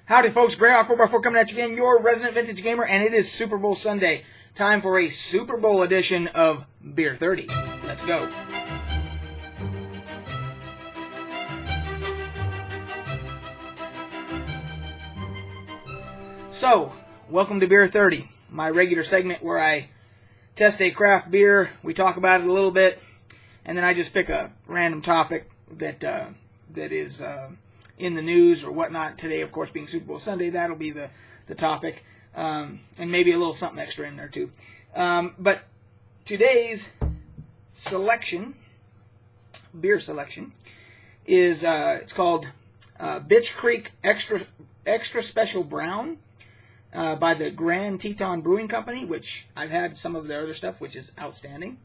Howdy folks, Greyhawk 4x4 coming at you again, your resident vintage gamer, and it is Super Bowl Sunday. Time for a Super Bowl edition of BeerThirty. Let's go. So, welcome to BeerThirty, my regular segment where I test a craft beer, we talk about it a little bit, and then I just pick a random topic that is in the news or whatnot. Today, of course, being Super Bowl Sunday, that'll be the topic, and maybe a little something extra in there too. But today's selection, beer selection, is it's called Bitch Creek Extra Special Brown by the Grand Teton Brewing Company, which I've had some of their other stuff, which is outstanding.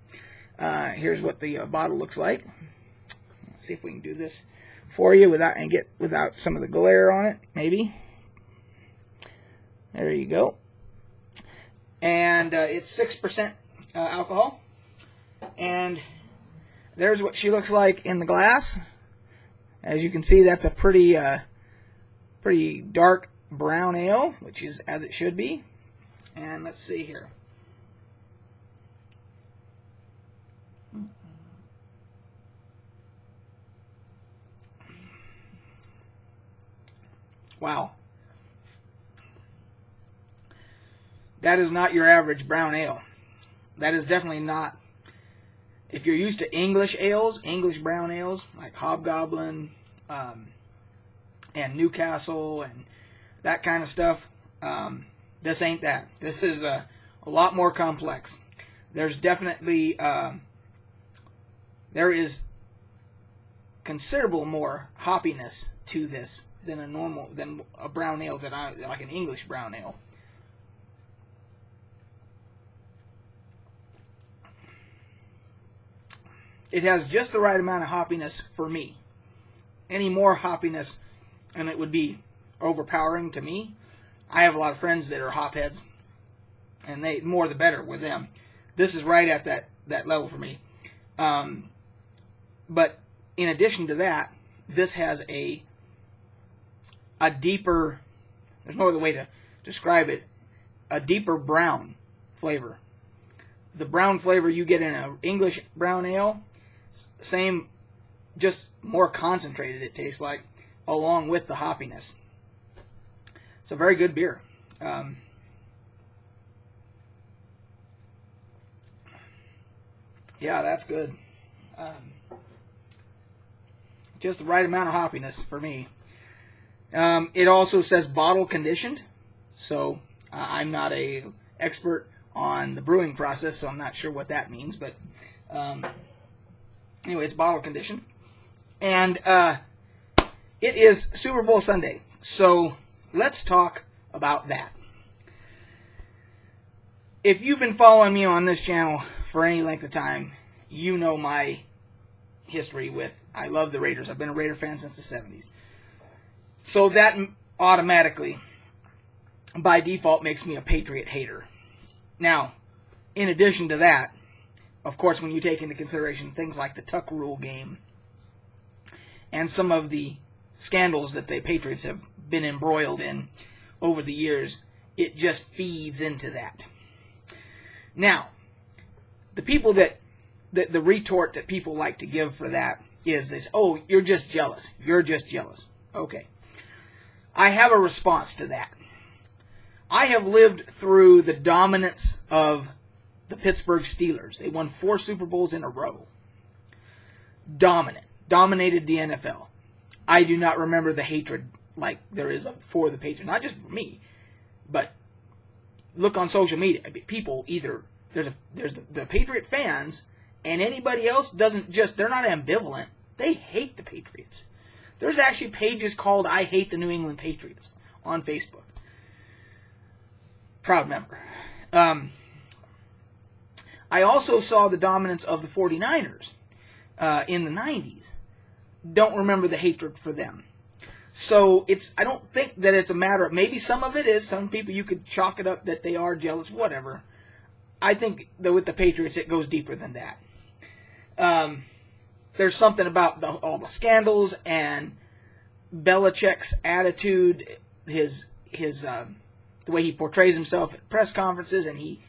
Here's what the bottle looks like. Let's see if we can do this for you without some of the glare on it, maybe. There you go. And it's 6% alcohol. And there's what she looks like in the glass. As you can see, that's a pretty dark brown ale, which is as it should be. And let's see here. Wow. That is not your average brown ale. That is definitely not. If you're used to English ales, English brown ales, like Hobgoblin and Newcastle and that kind of stuff, this ain't that. This is a lot more complex. There's definitely, there is considerable more hoppiness to this than a brown ale like an English brown ale. It has just the right amount of hoppiness for me. Any more hoppiness, and it would be overpowering to me. I have a lot of friends that are hopheads, and they more the better with them. This is right at that level for me. But in addition to that, this has a deeper, there's no other way to describe it, a deeper brown flavor. The brown flavor you get in an English brown ale, same, just more concentrated it tastes like, along with the hoppiness. It's a very good beer. Yeah, that's good. Just the right amount of hoppiness for me. It also says bottle conditioned, so I'm not a expert on the brewing process, so I'm not sure what that means, but anyway, it's bottle conditioned. And it is Super Bowl Sunday, so let's talk about that. If you've been following me on this channel for any length of time, you know my history with, I love the Raiders. I've been a Raider fan since the 70s. So that automatically, by default, makes me a Patriot hater. Now, in addition to that, of course, when you take into consideration things like the Tuck Rule game and some of the scandals that the Patriots have been embroiled in over the years, it just feeds into that. Now, the people the retort that people like to give for that is this: oh, you're just jealous. You're just jealous. Okay. I have a response to that. I have lived through the dominance of the Pittsburgh Steelers. They won 4 Super Bowls in a row. Dominated the NFL. I do not remember the hatred like there is for the Patriots. Not just for me, but look on social media. People either, there's the Patriot fans, and anybody else they're not ambivalent. They hate the Patriots. There's actually pages called I Hate the New England Patriots on Facebook. Proud member. I also saw the dominance of the 49ers in the 90s. Don't remember the hatred for them. So I don't think that it's a matter of, maybe some of it is, some people you could chalk it up that they are jealous, whatever. I think that with the Patriots it goes deeper than that. There's something about all the scandals and Belichick's attitude the way he portrays himself at press conferences, and he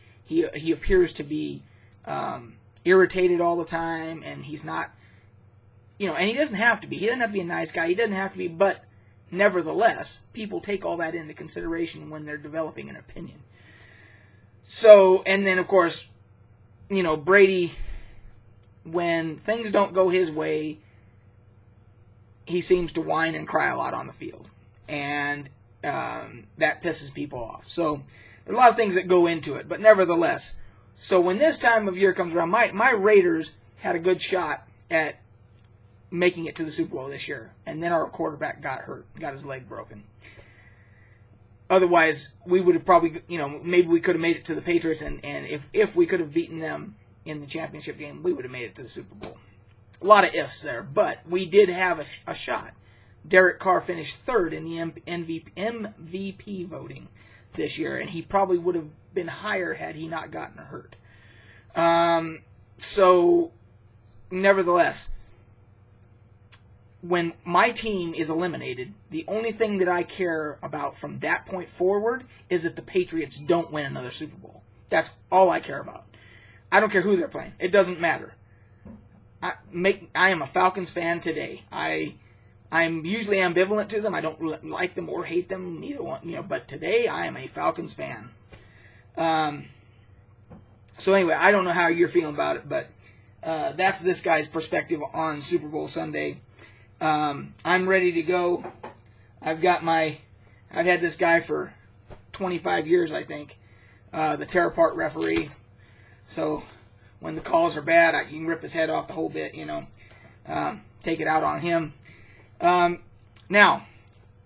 appears to be irritated all the time, and he's not, and he doesn't have to be. He doesn't have to be a nice guy. He doesn't have to be, but nevertheless, people take all that into consideration when they're developing an opinion. So, and then of course, Brady, when things don't go his way, he seems to whine and cry a lot on the field. And that pisses people off. So there's a lot of things that go into it, but nevertheless. So when this time of year comes around, my Raiders had a good shot at making it to the Super Bowl this year, and then our quarterback got hurt, got his leg broken. Otherwise, we would have probably, maybe we could have made it to the Patriots, and if we could have beaten them in the championship game, we would have made it to the Super Bowl. A lot of ifs there, but we did have a shot. Derek Carr finished third in the MVP voting this year, and he probably would have been higher had he not gotten hurt. So, nevertheless, when my team is eliminated, the only thing that I care about from that point forward is that the Patriots don't win another Super Bowl. That's all I care about. I don't care who they're playing. It doesn't matter. I am a Falcons fan today. I'm usually ambivalent to them. I don't like them or hate them, neither one. But today I am a Falcons fan. So anyway, I don't know how you're feeling about it, but that's this guy's perspective on Super Bowl Sunday. I'm ready to go. I've had this guy for 25 years, I think. The tear apart referee. So when the calls are bad, you can rip his head off the whole bit, take it out on him. Now,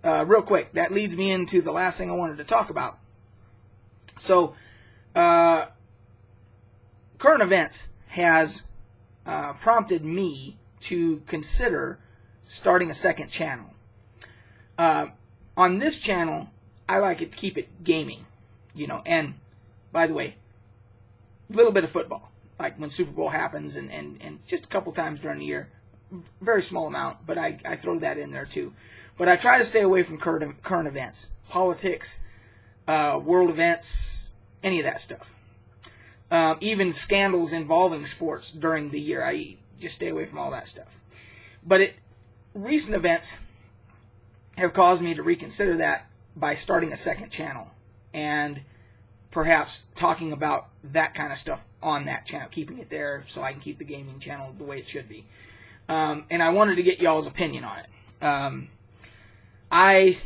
real quick, that leads me into the last thing I wanted to talk about. So, current events has prompted me to consider starting a second channel. On this channel, I like it to keep it gaming, and by the way, a little bit of football, like when Super Bowl happens and just a couple times during the year. Very small amount, but I throw that in there too. But I try to stay away from current events, politics, world events, any of that stuff. Even scandals involving sports during the year. I just stay away from all that stuff. But recent events have caused me to reconsider that by starting a second channel and perhaps talking about that kind of stuff on that channel, keeping it there so I can keep the gaming channel the way it should be. And I wanted to get y'all's opinion on it. I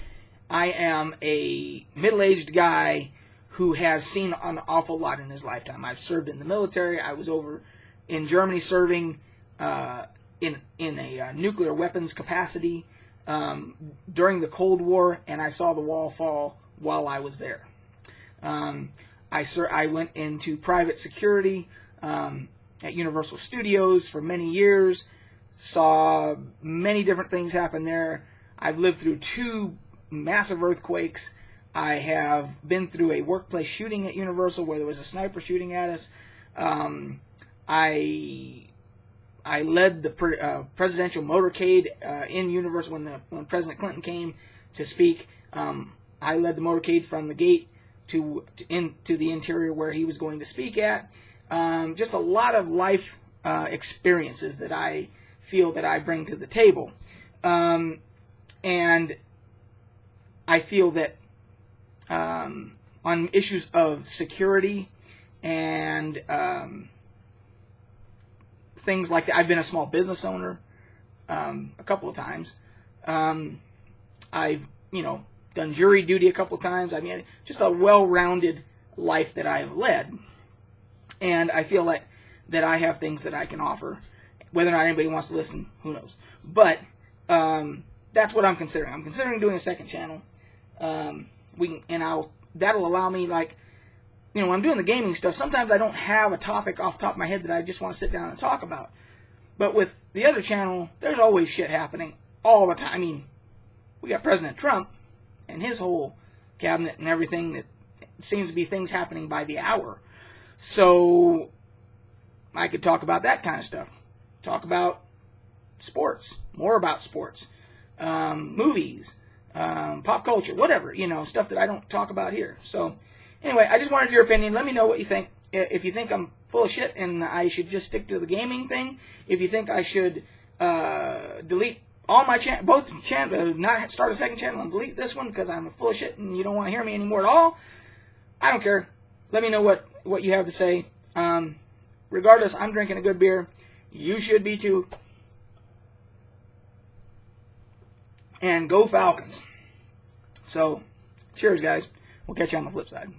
am a middle-aged guy who has seen an awful lot in his lifetime. I've served in the military. I was over in Germany serving in a nuclear weapons capacity during the Cold War, and I saw the wall fall while I was there. I went into private security at Universal Studios for many years. Saw many different things happen there. I've lived through 2 massive earthquakes. I have been through a workplace shooting at Universal where there was a sniper shooting at us. I led the presidential motorcade in Universal when President Clinton came to speak. I led the motorcade from the gate into the interior where he was going to speak at. Just a lot of life experiences that I feel that I bring to the table. And I feel that on issues of security and things like that, I've been a small business owner a couple of times. I've, done jury duty a couple of times. I mean, just a well-rounded life that I've led. And I feel like that I have things that I can offer. Whether or not anybody wants to listen, who knows. But that's what I'm considering. I'm considering doing a second channel. That'll allow me, when I'm doing the gaming stuff, sometimes I don't have a topic off the top of my head that I just want to sit down and talk about. But with the other channel, there's always shit happening all the time. I mean, we got President Trump and his whole cabinet and everything that seems to be things happening by the hour. So I could talk about that kind of stuff. Talk about sports, more about sports, movies, pop culture, whatever, stuff that I don't talk about here. So anyway, I just wanted your opinion. Let me know what you think. If you think I'm full of shit and I should just stick to the gaming thing, if you think I should delete all my both channels, not start a second channel and delete this one because I'm full of shit and you don't want to hear me anymore at all, I don't care. Let me know what you have to say. Regardless, I'm drinking a good beer. You should be too. And go Falcons. So, cheers, guys. We'll catch you on the flip side.